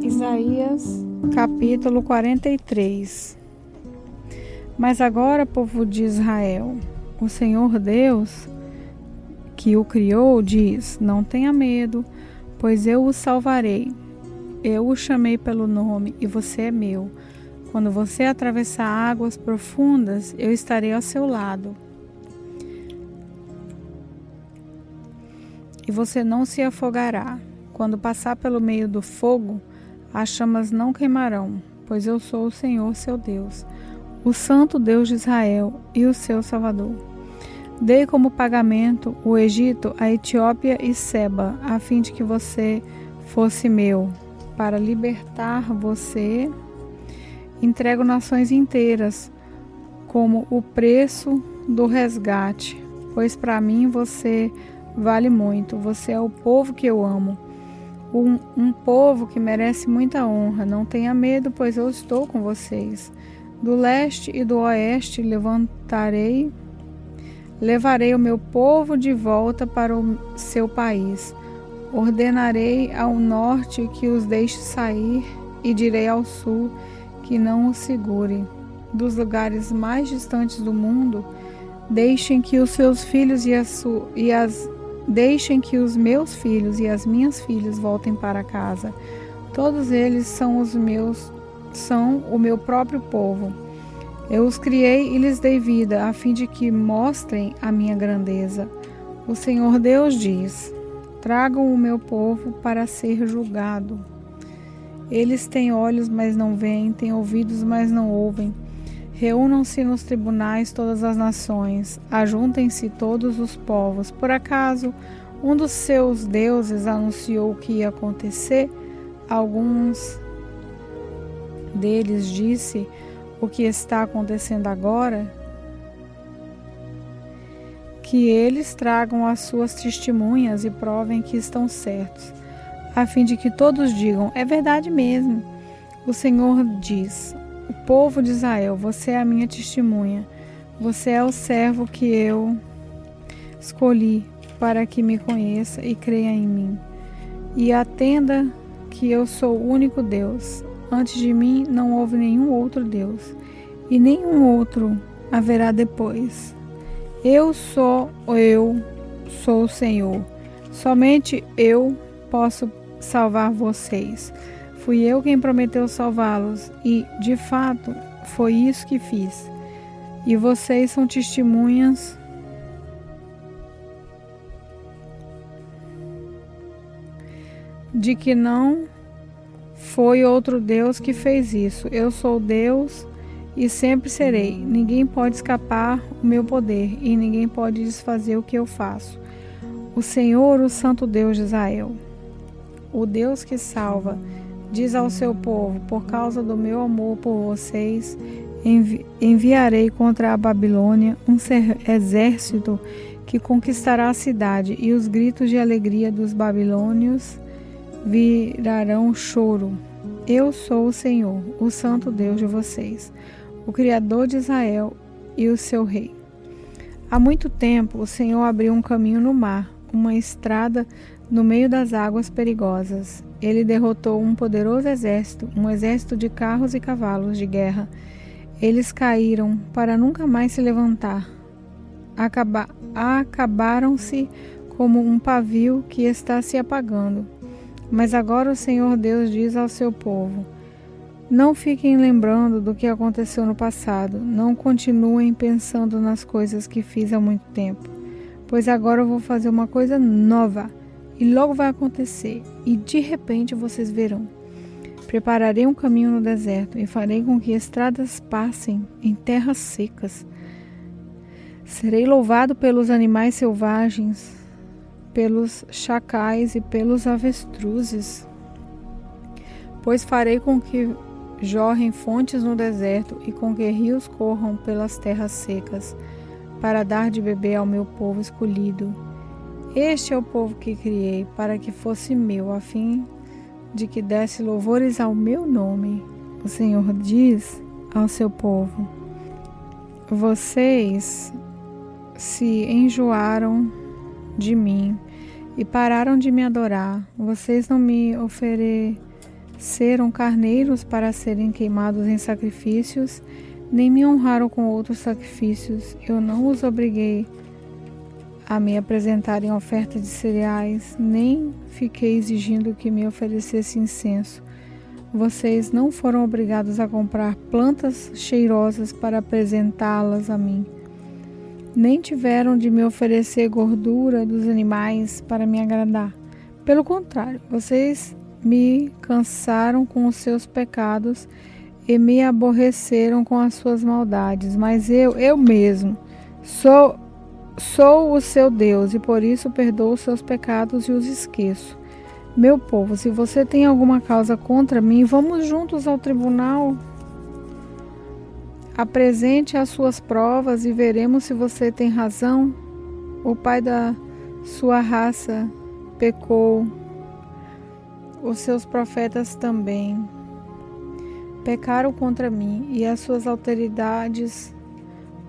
Isaías, capítulo 43. Mas agora, povo de Israel, o Senhor Deus, que o criou, diz: não tenha medo, pois eu o salvarei. Eu o chamei pelo nome e você é meu. Quando você atravessar águas profundas, eu estarei ao seu lado. E você não se afogará. Quando passar pelo meio do fogo, as chamas não queimarão, pois eu sou o Senhor, seu Deus, o Santo Deus de Israel e o seu Salvador. Dei como pagamento o Egito, a Etiópia e Seba, a fim de que você fosse meu. Para libertar você, entrego nações inteiras como o preço do resgate, pois para mim você vale muito. Você é o povo que eu amo, um povo que merece muita honra. Não tenha medo, pois eu estou com vocês. Do leste e do oeste levarei o meu povo de volta para o seu país. Ordenarei ao norte que os deixe sair e direi ao sul que não os segure. Dos lugares mais distantes do mundo, deixem que os seus filhos Deixem que os meus filhos e as minhas filhas voltem para casa. Todos eles são o meu próprio povo. Eu os criei e lhes dei vida, a fim de que mostrem a minha grandeza. O Senhor Deus diz: tragam o meu povo para ser julgado. Eles têm olhos, mas não veem, têm ouvidos, mas não ouvem. Reúnam-se nos tribunais todas as nações, ajuntem-se todos os povos. Por acaso, um dos seus deuses anunciou o que ia acontecer? Alguns deles disse o que está acontecendo agora? Que eles tragam as suas testemunhas e provem que estão certos, a fim de que todos digam: é verdade mesmo. O Senhor diz: o povo de Israel, você é a minha testemunha. Você é o servo que eu escolhi para que me conheça e creia em mim. E atenda que eu sou o único Deus. Antes de mim não houve nenhum outro Deus, e nenhum outro haverá depois. Eu sou o Senhor. Somente eu posso salvar vocês. Fui eu quem prometeu salvá-los e, de fato, foi isso que fiz. E vocês são testemunhas de que não foi outro Deus que fez isso. Eu sou Deus e sempre serei. Ninguém pode escapar o meu poder e ninguém pode desfazer o que eu faço. O Senhor, o Santo Deus de Israel, o Deus que salva, diz ao seu povo: por causa do meu amor por vocês, enviarei contra a Babilônia um exército que conquistará a cidade, e os gritos de alegria dos babilônios virarão choro. Eu sou o Senhor, o Santo Deus de vocês, o Criador de Israel e o seu Rei. Há muito tempo o Senhor abriu um caminho no mar, uma estrada no meio das águas perigosas. Ele derrotou um poderoso exército, um exército de carros e cavalos de guerra. Eles caíram para nunca mais se levantar. Acabaram-se como um pavio que está se apagando. Mas agora o Senhor Deus diz ao seu povo: não fiquem lembrando do que aconteceu no passado. Não continuem pensando nas coisas que fiz há muito tempo. Pois agora eu vou fazer uma coisa nova. E logo vai acontecer, e de repente vocês verão. Prepararei um caminho no deserto e farei com que estradas passem em terras secas. Serei louvado pelos animais selvagens, pelos chacais e pelos avestruzes. Pois farei com que jorrem fontes no deserto e com que rios corram pelas terras secas, para dar de beber ao meu povo escolhido. Este é o povo que criei para que fosse meu, a fim de que desse louvores ao meu nome. O Senhor diz ao seu povo: vocês se enjoaram de mim e pararam de me adorar. Vocês não me ofereceram carneiros para serem queimados em sacrifícios, nem me honraram com outros sacrifícios. Eu não os obriguei a me apresentarem oferta de cereais, nem fiquei exigindo que me oferecesse incenso. Vocês não foram obrigados a comprar plantas cheirosas para apresentá-las a mim, nem tiveram de me oferecer gordura dos animais para me agradar. Pelo contrário, vocês me cansaram com os seus pecados e me aborreceram com as suas maldades. Mas eu mesmo, sou o seu Deus e por isso perdoo os seus pecados e os esqueço. Meu povo, se você tem alguma causa contra mim, vamos juntos ao tribunal. Apresente as suas provas e veremos se você tem razão. O pai da sua raça pecou, os seus profetas também pecaram contra mim, e as suas autoridades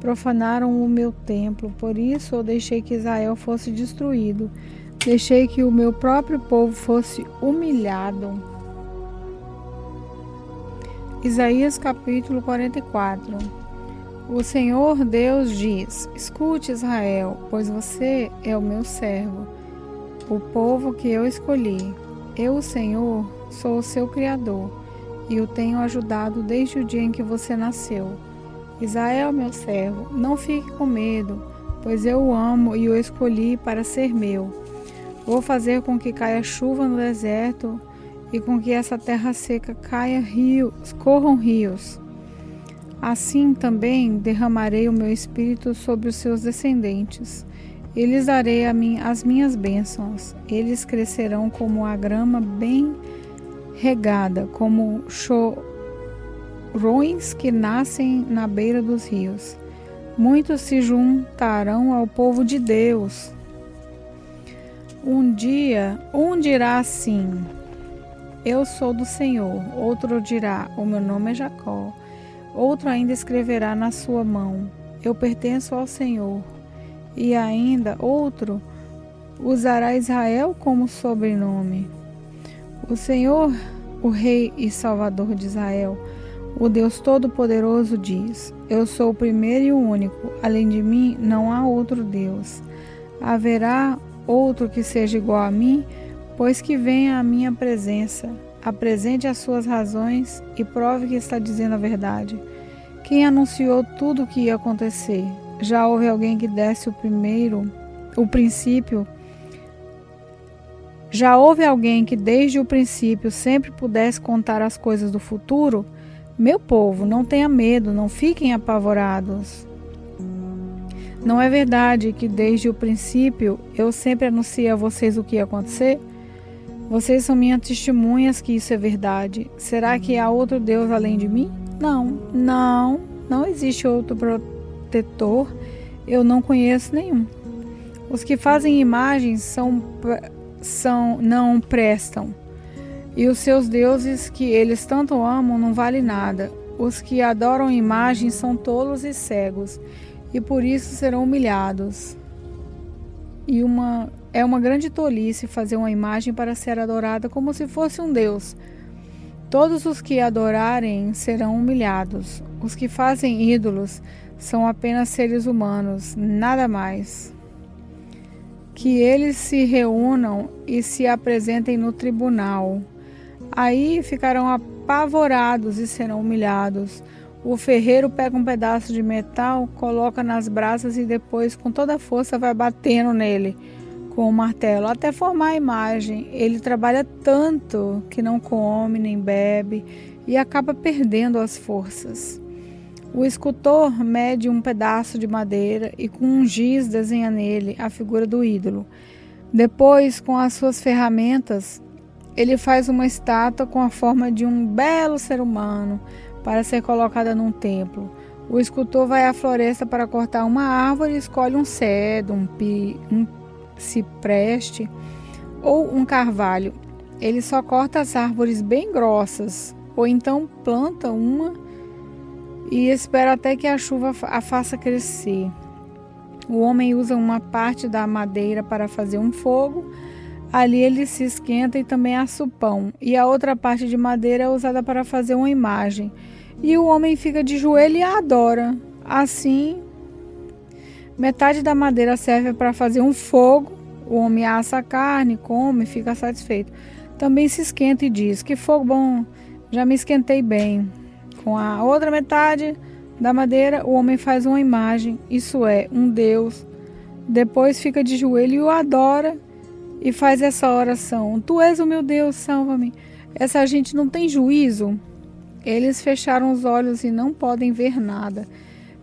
profanaram o meu templo. Por isso eu deixei que Israel fosse destruído, deixei que o meu próprio povo fosse humilhado. Isaías capítulo 44. O Senhor Deus diz: escute, Israel, pois você é o meu servo, o povo que eu escolhi. Eu, o Senhor, sou o seu Criador e o tenho ajudado desde o dia em que você nasceu. Israel, meu servo, não fique com medo, pois eu o amo e o escolhi para ser meu. Vou fazer com que caia chuva no deserto e com que essa terra seca corram rios. Assim também derramarei o meu espírito sobre os seus descendentes. E lhes darei as minhas bênçãos. Eles crescerão como a grama bem regada, como chorões que nascem na beira dos rios. Muitos se juntarão ao povo de Deus. Um dirá assim: eu sou do Senhor. Outro dirá: o meu nome é Jacó. Outro ainda escreverá na sua mão: eu pertenço ao Senhor. E ainda outro usará Israel como sobrenome. O Senhor, o Rei e Salvador de Israel, o Deus Todo-Poderoso diz: eu sou o primeiro e o único. Além de mim não há outro Deus. Haverá outro que seja igual a mim? Pois que venha à minha presença, apresente as suas razões e prove que está dizendo a verdade. Quem anunciou tudo o que ia acontecer? Já houve alguém que desse o princípio? Já houve alguém que desde o princípio sempre pudesse contar as coisas do futuro? Meu povo, não tenha medo, não fiquem apavorados. Não é verdade que desde o princípio eu sempre anunciei a vocês o que ia acontecer? Vocês são minhas testemunhas que isso é verdade. Será que há outro Deus além de mim? Não existe outro protetor. Eu não conheço nenhum. Os que fazem imagens não prestam. E os seus deuses que eles tanto amam não valem nada. Os que adoram imagens são tolos e cegos, e por isso serão humilhados. É uma grande tolice fazer uma imagem para ser adorada como se fosse um Deus. Todos os que adorarem serão humilhados. Os que fazem ídolos são apenas seres humanos, nada mais. Que eles se reúnam e se apresentem no tribunal. Aí ficarão apavorados e serão humilhados. O ferreiro pega um pedaço de metal, coloca nas brasas e depois com toda a força vai batendo nele com o martelo até formar a imagem. Ele trabalha tanto que não come nem bebe e acaba perdendo as forças. O escultor mede um pedaço de madeira e com um giz desenha nele a figura do ídolo. Depois, com as suas ferramentas, ele faz uma estátua com a forma de um belo ser humano para ser colocada num templo. O escultor vai à floresta para cortar uma árvore e escolhe um cedro, um cipreste ou um carvalho. Ele só corta as árvores bem grossas, ou então planta uma e espera até que a chuva a faça crescer. O homem usa uma parte da madeira para fazer um fogo, Ali ele se esquenta e também assa o pão, e a outra parte de madeira é usada para fazer uma imagem. E o homem fica de joelho e a adora. Assim, metade da madeira serve para fazer um fogo, o homem assa a carne, come e fica satisfeito. Também se esquenta e diz: que fogo bom, já me esquentei bem. Com a outra metade da madeira, o homem faz uma imagem, isso é, um Deus. Depois fica de joelho e o adora e faz essa oração: tu és o meu Deus, salva-me. Essa gente não tem juízo. Eles fecharam os olhos e não podem ver nada.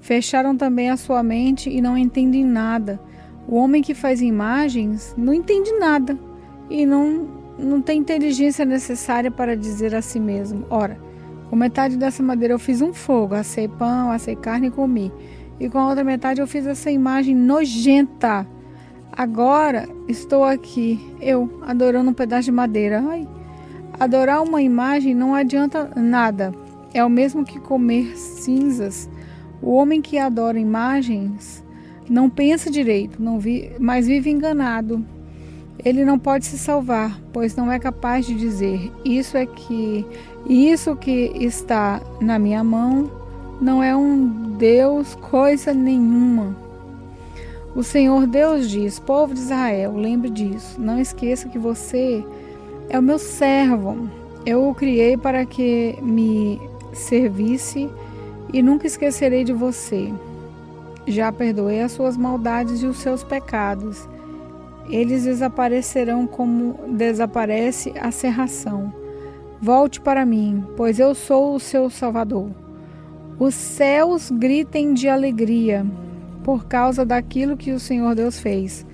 Fecharam também a sua mente e não entendem nada. O homem que faz imagens não entende nada e não tem inteligência necessária para dizer a si mesmo: ora, com metade dessa madeira eu fiz um fogo, assei pão, assei carne e comi. E com a outra metade eu fiz essa imagem nojenta. Agora estou aqui, eu, adorando um pedaço de madeira. Ai, adorar uma imagem não adianta nada. É o mesmo que comer cinzas. O homem que adora imagens não pensa direito, mas vive enganado. Ele não pode se salvar, pois não é capaz de dizer: isso que está na minha mão não é um Deus coisa nenhuma. O Senhor Deus diz: povo de Israel, lembre disso. Não esqueça que você é o meu servo. Eu o criei para que me servisse e nunca esquecerei de você. Já perdoei as suas maldades e os seus pecados. Eles desaparecerão como desaparece a cerração. Volte para mim, pois eu sou o seu Salvador. Os céus gritem de alegria por causa daquilo que o Senhor Deus fez.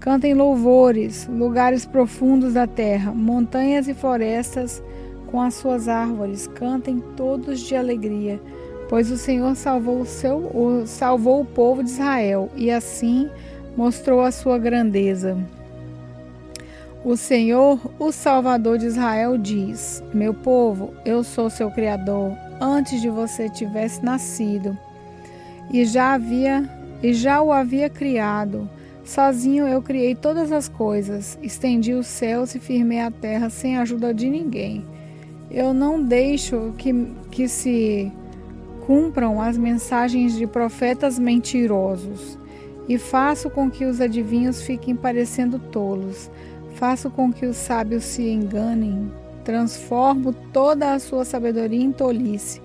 Cantem louvores, lugares profundos da terra, montanhas e florestas com as suas árvores. Cantem todos de alegria, pois o Senhor salvou o povo de Israel e assim mostrou a sua grandeza. O Senhor, o Salvador de Israel, diz: meu povo, eu sou seu Criador. Antes de você tivesse nascido, e já o havia criado. Sozinho eu criei todas as coisas, estendi os céus e firmei a terra sem a ajuda de ninguém. Eu não deixo que se cumpram as mensagens de profetas mentirosos, e faço com que os adivinhos fiquem parecendo tolos. Faço com que os sábios se enganem. Transformo toda a sua sabedoria em tolice.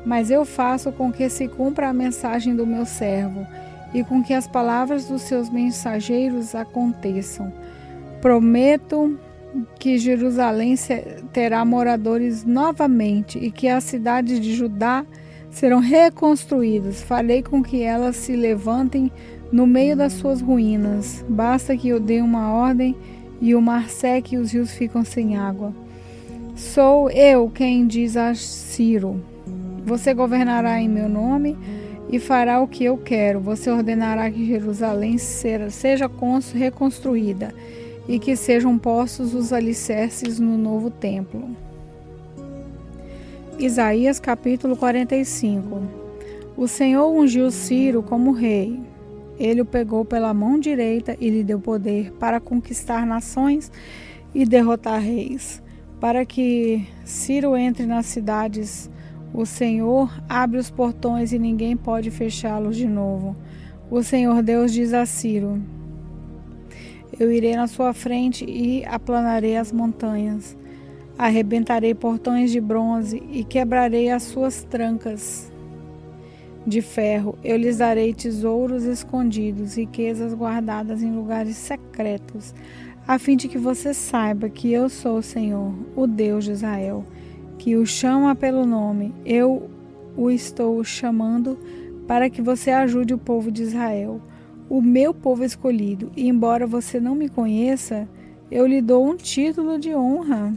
Mas eu faço com que se cumpra a mensagem do meu servo e com que as palavras dos seus mensageiros aconteçam. Prometo que Jerusalém terá moradores novamente e que as cidades de Judá serão reconstruídas. Farei com que elas se levantem no meio das suas ruínas. Basta que eu dê uma ordem e o mar seque e os rios ficam sem água. Sou eu quem diz a Ciro: você governará em meu nome e fará o que eu quero. Você ordenará que Jerusalém seja reconstruída e que sejam postos os alicerces no novo templo. Isaías capítulo 45. O Senhor ungiu Ciro como rei. Ele o pegou pela mão direita e lhe deu poder para conquistar nações e derrotar reis. Para que Ciro entre nas cidades, o Senhor abre os portões e ninguém pode fechá-los de novo. O Senhor Deus diz a Ciro: eu irei na sua frente e aplanarei as montanhas. Arrebentarei portões de bronze e quebrarei as suas trancas de ferro. Eu lhes darei tesouros escondidos, riquezas guardadas em lugares secretos, a fim de que você saiba que eu sou o Senhor, o Deus de Israel, que o chama pelo nome. Eu o estou chamando para que você ajude o povo de Israel, o meu povo escolhido. E embora você não me conheça, eu lhe dou um título de honra.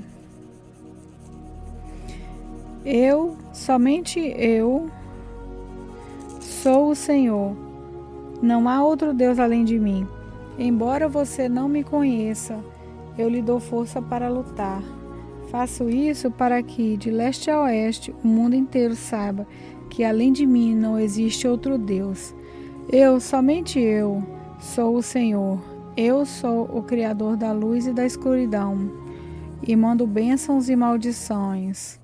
Somente eu, sou o Senhor. Não há outro Deus além de mim. Embora você não me conheça, eu lhe dou força para lutar. Faço isso para que, de leste a oeste, o mundo inteiro saiba que além de mim não existe outro Deus. Somente eu, sou o Senhor. Eu sou o Criador da luz e da escuridão, e mando bênçãos e maldições.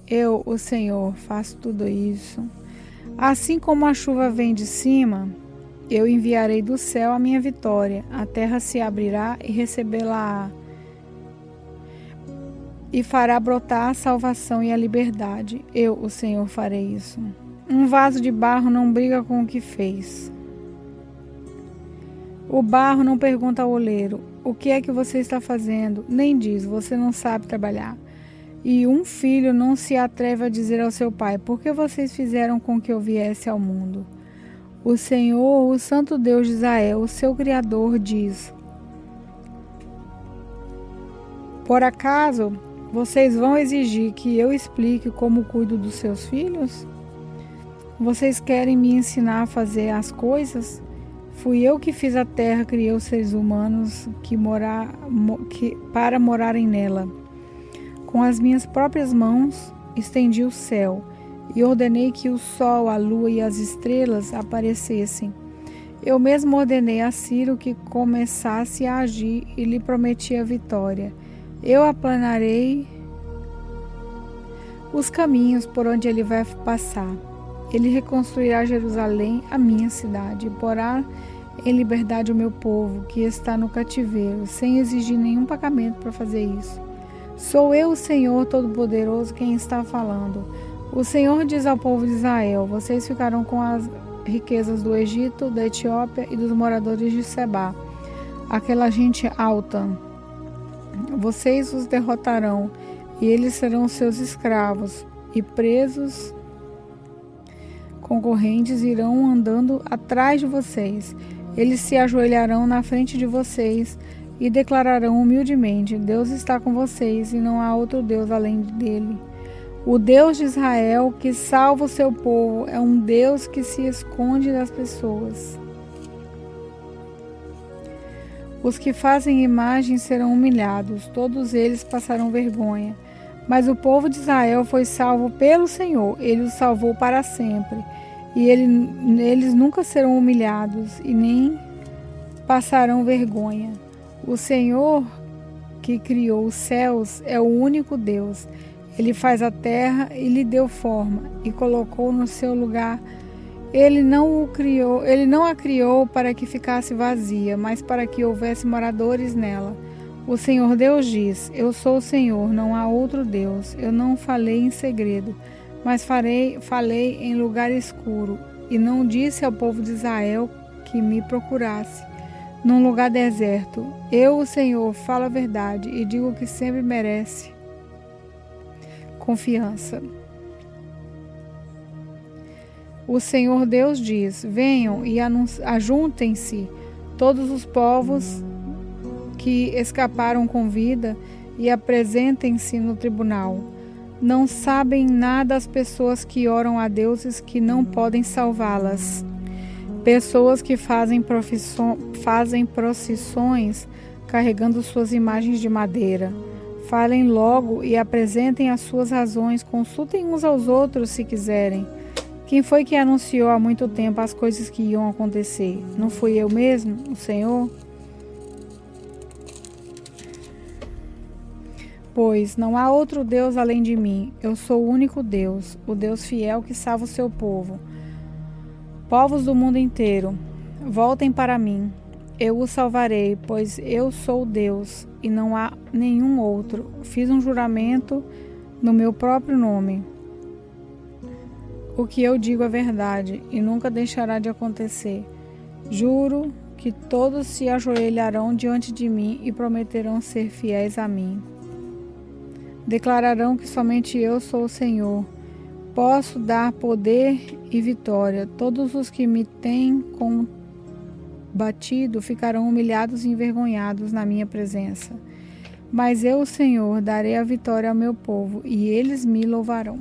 Eu, o Senhor, faço tudo isso. Assim como a chuva vem de cima, eu enviarei do céu a minha vitória. A terra se abrirá e recebê-la e fará brotar a salvação e a liberdade. Eu, o Senhor, farei isso. Um vaso de barro não briga com o que fez. O barro não pergunta ao oleiro: o que é que você está fazendo? Nem diz: você não sabe trabalhar. E um filho não se atreve a dizer ao seu pai: por que vocês fizeram com que eu viesse ao mundo? O Senhor, o Santo Deus de Israel, o seu Criador, diz: por acaso vocês vão exigir que eu explique como cuido dos seus filhos? Vocês querem me ensinar a fazer as coisas? Fui eu que fiz a terra, criei os seres humanos para morarem nela. Com as minhas próprias mãos estendi o céu e ordenei que o sol, a lua e as estrelas aparecessem. Eu mesmo ordenei a Ciro que começasse a agir e lhe prometi a vitória. Eu aplanarei os caminhos por onde ele vai passar. Ele reconstruirá Jerusalém, a minha cidade, e porá em liberdade o meu povo, que está no cativeiro, sem exigir nenhum pagamento para fazer isso. Sou eu, o Senhor Todo-Poderoso, quem está falando. O Senhor diz ao povo de Israel: vocês ficarão com as riquezas do Egito, da Etiópia e dos moradores de Sebá, aquela gente alta. Vocês os derrotarão, e eles serão seus escravos, e presos concorrentes irão andando atrás de vocês. Eles se ajoelharão na frente de vocês e declararão humildemente: Deus está com vocês e não há outro Deus além dele. O Deus de Israel, que salva o seu povo, é um Deus que se esconde das pessoas. Os que fazem imagens serão humilhados, todos eles passarão vergonha. Mas o povo de Israel foi salvo pelo Senhor, ele os salvou para sempre. E eles nunca serão humilhados e nem passarão vergonha. O Senhor que criou os céus é o único Deus. Ele faz a terra e lhe deu forma e colocou no seu lugar. Ele não a criou para que ficasse vazia, mas para que houvesse moradores nela. O Senhor Deus diz: eu sou o Senhor, não há outro Deus. Eu não falei em segredo, mas falei em lugar escuro, e não disse ao povo de Israel que me procurasse num lugar deserto. Eu, o Senhor, falo a verdade e digo o que sempre merece confiança. O Senhor Deus diz: venham e ajuntem-se todos os povos que escaparam com vida e apresentem-se no tribunal. Não sabem nada as pessoas que oram a deuses que não podem salvá-las. Pessoas que fazem procissões carregando suas imagens de madeira. Falem logo e apresentem as suas razões. Consultem uns aos outros se quiserem. Quem foi que anunciou há muito tempo as coisas que iam acontecer? Não fui eu mesmo, o Senhor? Pois não há outro Deus além de mim. Eu sou o único Deus, o Deus fiel que salva o seu povo. Povos do mundo inteiro, voltem para mim. Eu os salvarei, pois eu sou Deus e não há nenhum outro. Fiz um juramento no meu próprio nome. O que eu digo é verdade e nunca deixará de acontecer. Juro que todos se ajoelharão diante de mim e prometerão ser fiéis a mim. Declararão que somente eu sou o Senhor. Posso dar poder e vitória. Todos os que me têm combatido ficarão humilhados e envergonhados na minha presença. Mas eu, o Senhor, darei a vitória ao meu povo e eles me louvarão.